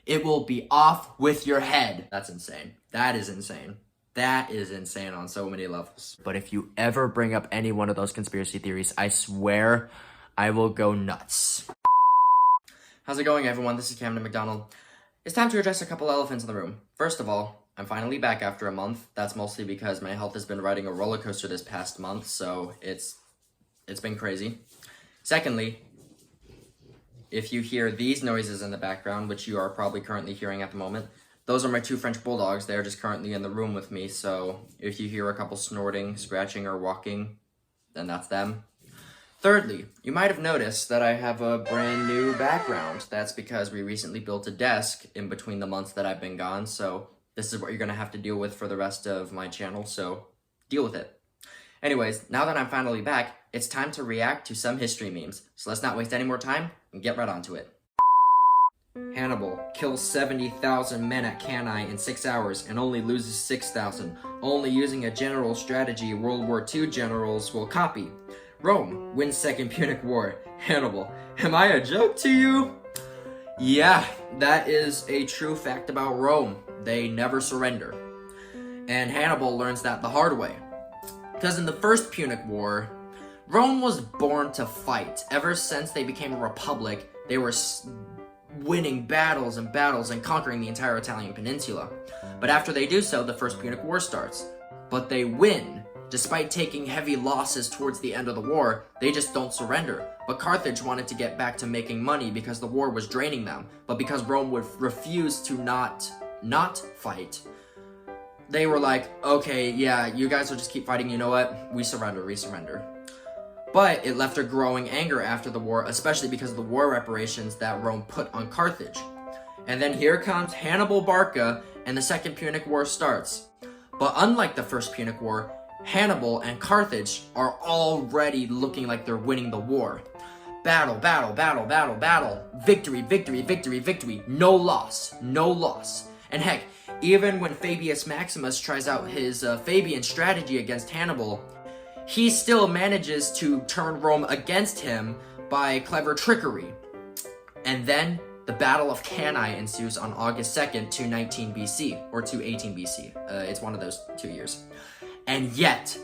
it will be off with your head. That's insane. That is insane. That is insane on so many levels. But if you ever bring up any one of those conspiracy theories, I swear I will go nuts. How's it going, everyone? This is Camden McDonald. It's time to address a couple elephants in the room. First of all, I'm finally back after a month. That's mostly because my health has been riding a roller coaster this past month, so it's been crazy. Secondly, if you hear these noises in the background, which you are probably currently hearing at the moment, those are my two French bulldogs. They are just currently in the room with me, so if you hear a couple snorting, scratching, or walking, then that's them. Thirdly, you might have noticed that I have a brand new background. That's because we recently built a desk in between the months that I've been gone, so this is what you're going to have to deal with for the rest of my channel, so deal with it. Anyways, now that I'm finally back, it's time to react to some history memes. So let's not waste any more time and get right onto it. Hannibal kills 70,000 men at Cannae in 6 hours and only loses 6,000, only using a general strategy World War II generals will copy. Rome wins Second Punic War. Hannibal, am I a joke to you? Yeah, that is a true fact about Rome. They never surrender. And Hannibal learns that the hard way. Because in the First Punic War, Rome was born to fight. Ever since they became a republic, they were winning battles and battles and conquering the entire Italian peninsula. But after they do so, the First Punic War starts. But they win. Despite taking heavy losses towards the end of the war, they just don't surrender. But Carthage wanted to get back to making money because the war was draining them. But because Rome would refuse to not fight, they were like, okay, yeah, you guys will just keep fighting, you know what? We surrender. But it left a growing anger after the war, especially because of the war reparations that Rome put on Carthage. And then here comes Hannibal Barca, and the Second Punic War starts. But unlike the First Punic War, Hannibal and Carthage are already looking like they're winning the war. Battle. Victory. No loss. And heck, even when Fabius Maximus tries out his Fabian strategy against Hannibal, he still manages to turn Rome against him by clever trickery. And then the Battle of Cannae ensues on August 2nd, 219 BC, or 218 BC. It's one of those 2 years. And yet,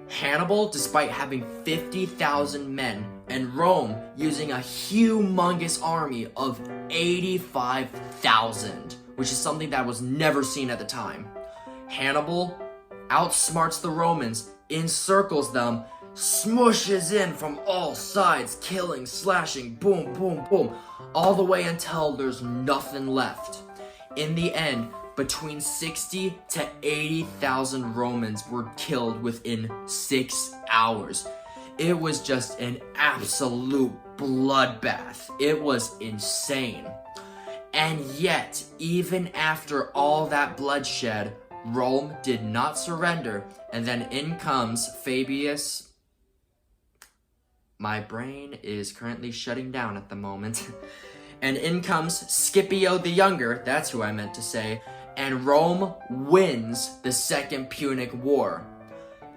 Hannibal, despite having 50,000 men, and Rome using a humongous army of 85,000, which is something that was never seen at the time, Hannibal outsmarts the Romans, encircles them, smushes in from all sides, killing, slashing, boom, all the way until there's nothing left. In the end, between 60 to 80,000 Romans were killed within 6 hours. It was just an absolute bloodbath. It was insane. And yet, even after all that bloodshed, Rome did not surrender, and then in comes Fabius. My brain is currently shutting down at the moment. And in comes Scipio the Younger, that's who I meant to say, and Rome wins the Second Punic War.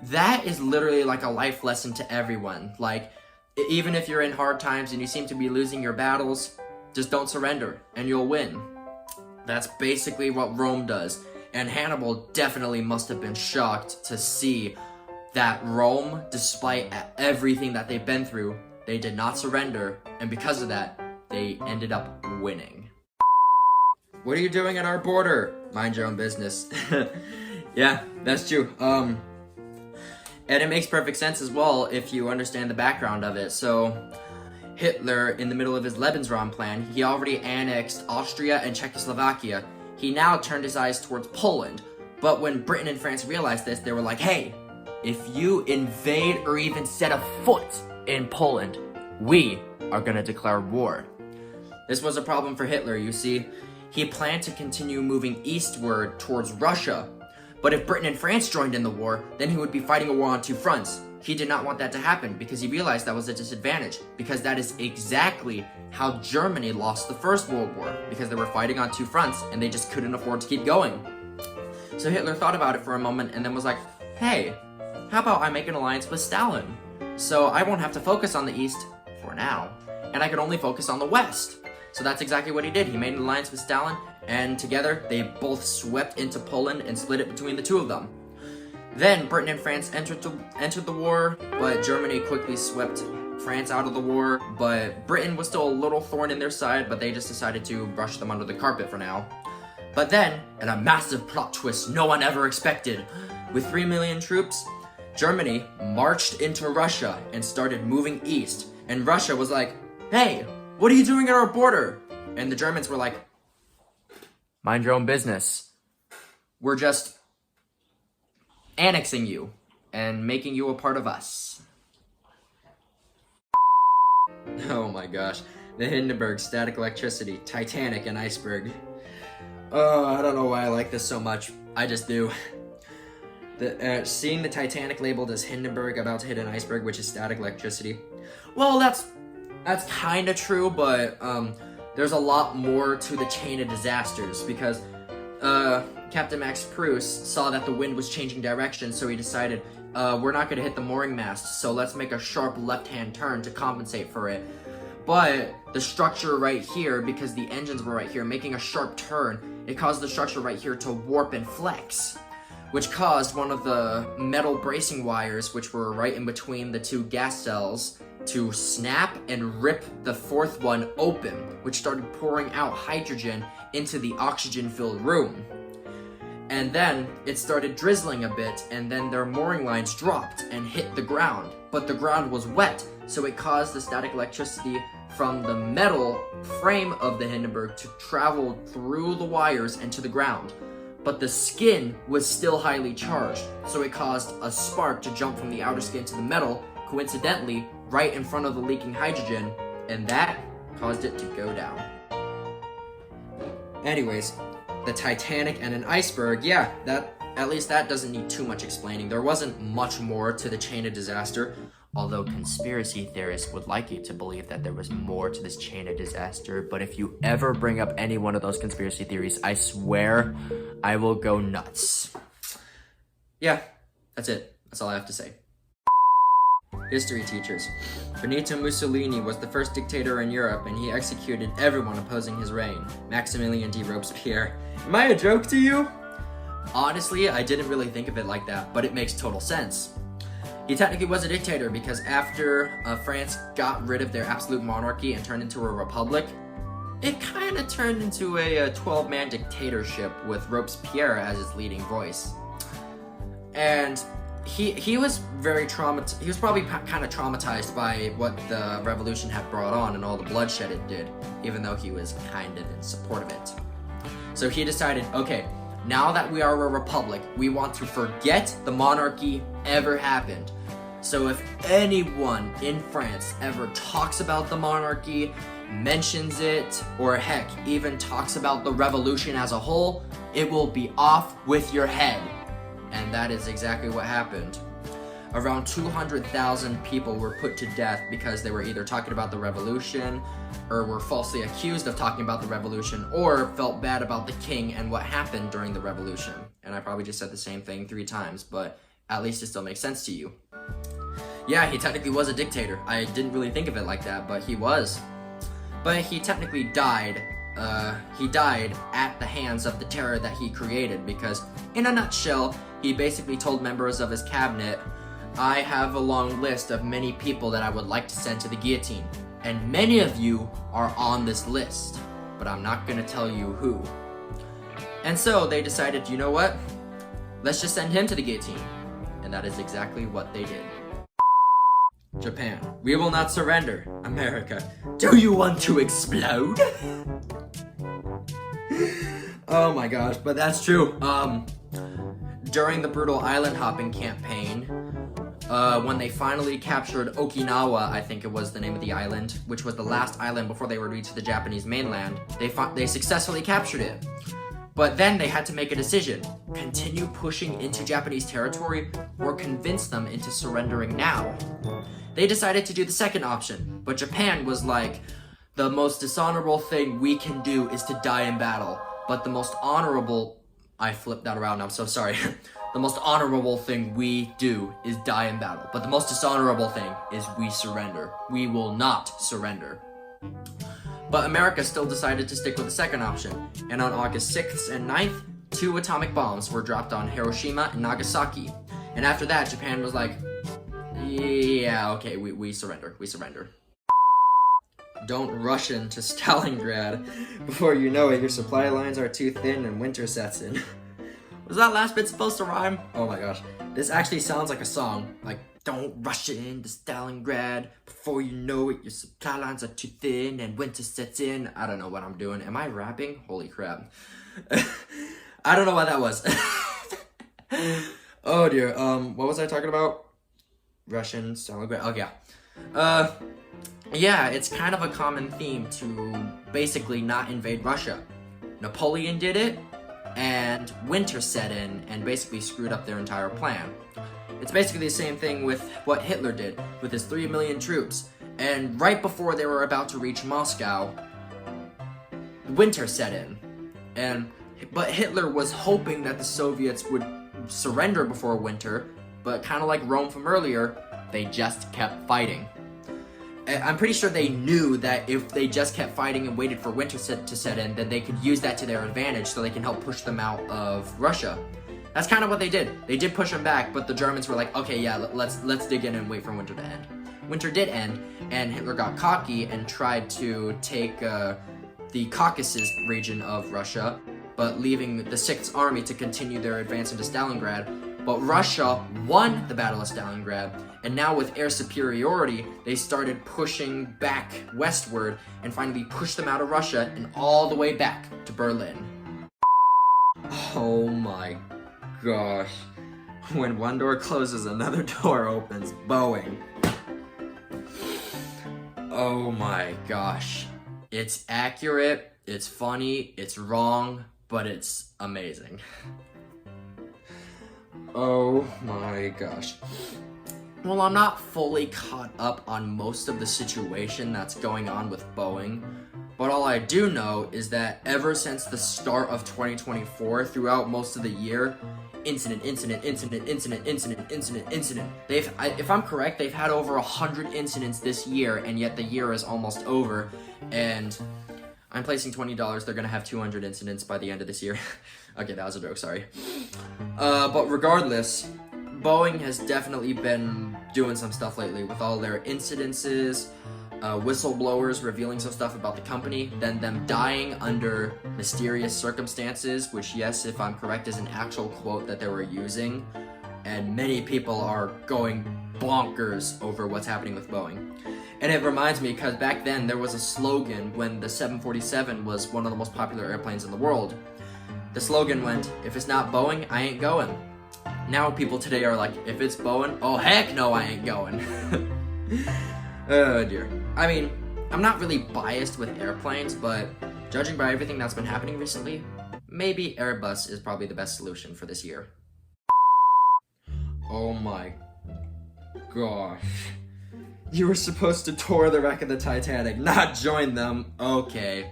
That is literally like a life lesson to everyone. Like, even if you're in hard times and you seem to be losing your battles, just don't surrender and you'll win. That's basically what Rome does. And Hannibal definitely must have been shocked to see that Rome, despite everything that they've been through, they did not surrender, and because of that, they ended up winning. What are you doing at our border? Mind your own business. Yeah, that's true. And it makes perfect sense as well if you understand the background of it. So, Hitler, in the middle of his Lebensraum plan, he already annexed Austria and Czechoslovakia. He now turned his eyes towards Poland. But when Britain and France realized this, they were like, hey, if you invade or even set a foot in Poland, we are gonna declare war. This was a problem for Hitler, you see. He planned to continue moving eastward towards Russia. But if Britain and France joined in the war, then he would be fighting a war on two fronts. He did not want that to happen because he realized that was a disadvantage, because that is exactly how Germany lost the First World War, because they were fighting on two fronts and they just couldn't afford to keep going. So Hitler thought about it for a moment and then was like, hey, how about I make an alliance with Stalin? So I won't have to focus on the East for now, and I could only focus on the West. So that's exactly what he did. He made an alliance with Stalin, and together they both swept into Poland and split it between the two of them. Then Britain and France entered the war, but Germany quickly swept France out of the war. But Britain was still a little thorn in their side, but they just decided to brush them under the carpet for now. But then, in a massive plot twist no one ever expected, with 3 million troops, Germany marched into Russia and started moving east. And Russia was like, "Hey, what are you doing at our border?" And the Germans were like, "Mind your own business. We're just annexing you and making you a part of us." Oh my gosh. The Hindenburg, static electricity, Titanic, and iceberg. Oh, I don't know why I like this so much. I just do. Seeing the Titanic labeled as Hindenburg about to hit an iceberg, which is static electricity. Well, that's kind of true, but there's a lot more to the chain of disasters because Captain Max Pruss saw that the wind was changing direction, so he decided, we're not going to hit the mooring mast, so let's make a sharp left-hand turn to compensate for it. But the structure right here, because the engines were right here, making a sharp turn, it caused the structure right here to warp and flex, which caused one of the metal bracing wires, which were right in between the two gas cells, to snap and rip the fourth one open, which started pouring out hydrogen into the oxygen-filled room. And then it started drizzling a bit, and then their mooring lines dropped and hit the ground. But the ground was wet, so it caused the static electricity from the metal frame of the Hindenburg to travel through the wires and to the ground. But the skin was still highly charged, so it caused a spark to jump from the outer skin to the metal, coincidentally, right in front of the leaking hydrogen, and that caused it to go down. Anyways, the Titanic and an iceberg, yeah, at least that doesn't need too much explaining. There wasn't much more to the chain of disaster, although conspiracy theorists would like you to believe that there was more to this chain of disaster. But if you ever bring up any one of those conspiracy theories, I swear I will go nuts. Yeah, that's it. That's all I have to say. History teachers. Benito Mussolini was the first dictator in Europe, and he executed everyone opposing his reign. Maximilien de Robespierre. Am I a joke to you? Honestly, I didn't really think of it like that, but it makes total sense. He technically was a dictator because after France got rid of their absolute monarchy and turned into a republic, it kind of turned into a 12-man dictatorship with Robespierre as its leading voice. And he was very traumatized. He was probably kind of traumatized by what the revolution had brought on and all the bloodshed it did, even though he was kind of in support of it. So he decided, okay, now that we are a republic, we want to forget the monarchy ever happened. So if anyone in France ever talks about the monarchy, mentions it, or heck, even talks about the revolution as a whole, it will be off with your head. And that is exactly what happened. Around 200,000 people were put to death because they were either talking about the revolution, or were falsely accused of talking about the revolution, or felt bad about the king and what happened during the revolution. And I probably just said the same thing 3 times, but at least it still makes sense to you. Yeah, he technically was a dictator. I didn't really think of it like that, but he was. But he technically died. He died at the hands of the terror that he created, because in a nutshell, he basically told members of his cabinet, I have a long list of many people that I would like to send to the guillotine, and many of you are on this list, but I'm not gonna tell you who. And so they decided, you know what? Let's just send him to the guillotine. And that is exactly what they did. Japan. We will not surrender. America. Do you want to explode? Oh my gosh, but that's true. During the brutal island hopping campaign, when they finally captured Okinawa, I think it was the name of the island, which was the last island before they would reach the Japanese mainland, they successfully captured it. But then they had to make a decision: continue pushing into Japanese territory or convince them into surrendering now. They decided to do the second option, but Japan was like, the most dishonorable thing we can do is to die in battle, but the most honorable, I flipped that around, I'm so sorry. The most honorable thing we do is die in battle, but the most dishonorable thing is we surrender. We will not surrender. But America still decided to stick with the second option, and on August 6th and 9th, 2 atomic bombs were dropped on Hiroshima and Nagasaki. And after that, Japan was like, yeah, okay, we surrender. Don't rush into Stalingrad. Before you know it, your supply lines are too thin and winter sets in. Was that last bit supposed to rhyme? Oh my gosh. This actually sounds like a song. Like, don't rush into Stalingrad. Before you know it, your supply lines are too thin and winter sets in. I don't know what I'm doing. Am I rapping? Holy crap. I don't know what that was. Oh dear. What was I talking about? Russian, Stalingrad. Oh yeah. Yeah, it's kind of a common theme to basically not invade Russia. Napoleon did it, and winter set in and basically screwed up their entire plan. It's basically the same thing with what Hitler did with his 3 million troops. And right before they were about to reach Moscow, winter set in. But Hitler was hoping that the Soviets would surrender before winter, but kind of like Rome from earlier, they just kept fighting. I'm pretty sure they knew that if they just kept fighting and waited for winter to set in, then they could use that to their advantage so they can help push them out of Russia. That's kind of what they did. They did push them back, but the Germans were like, okay, yeah, let's dig in and wait for winter to end. Winter did end, and Hitler got cocky and tried to take the Caucasus region of Russia, but leaving the 6th Army to continue their advance into Stalingrad. But Russia won the Battle of Stalingrad, and now with air superiority, they started pushing back westward and finally pushed them out of Russia and all the way back to Berlin. Oh my gosh. When one door closes, another door opens. Boeing. Oh my gosh. It's accurate, it's funny, it's wrong, but it's amazing. Oh my gosh. Well, I'm not fully caught up on most of the situation that's going on with Boeing, but all I do know is that ever since the start of 2024, throughout most of the year, incident. If I'm correct, they've had over 100 incidents this year, and yet the year is almost over, and I'm placing $20. They're gonna have 200 incidents by the end of this year. Okay, that was a joke, sorry. But regardless, Boeing has definitely been doing some stuff lately with all their incidences, whistleblowers revealing some stuff about the company, then them dying under mysterious circumstances, which, yes, if I'm correct, is an actual quote that they were using, and many people are going bonkers over what's happening with Boeing. And it reminds me, because back then there was a slogan when the 747 was one of the most popular airplanes in the world. The slogan went, if it's not Boeing, I ain't going. Now people today are like, if it's Boeing, oh heck no, I ain't going. Oh dear. I mean, I'm not really biased with airplanes, but judging by everything that's been happening recently, maybe Airbus is probably the best solution for this year. Oh my gosh. You were supposed to tour the wreck of the Titanic, not join them. Okay,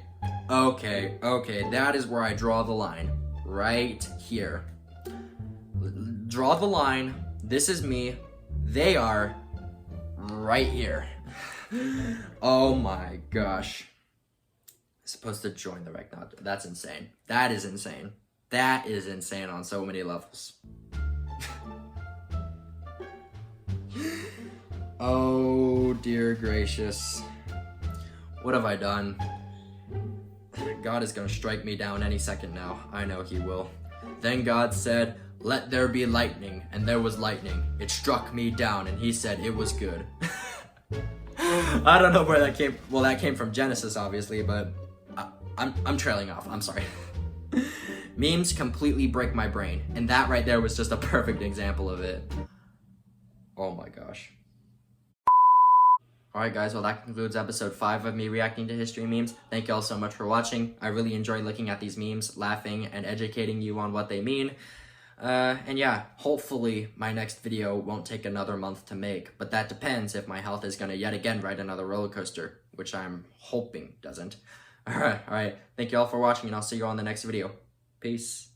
that is where I draw the line. Right here. Draw the line. This is me. They are right here. Oh my gosh. Supposed to join the wreck, not, that's insane. That is insane. That is insane on so many levels. Oh dear gracious. What have I done? God is gonna strike me down any second now. I know he will. Then God said, let there be lightning, and there was lightning. It struck me down, and he said it was good. I don't know where that came. Well, that came from Genesis, obviously, but I'm trailing off. I'm sorry. Memes completely break my brain, and that right there was just a perfect example of it. Oh my gosh. Alright guys, well that concludes episode 5 of me reacting to history memes. Thank you all so much for watching. I really enjoy looking at these memes, laughing, and educating you on what they mean. And yeah, hopefully my next video won't take another month to make, but that depends if my health is gonna yet again ride another roller coaster, which I'm hoping doesn't. Alright, thank you all for watching, and I'll see you all in the next video. Peace.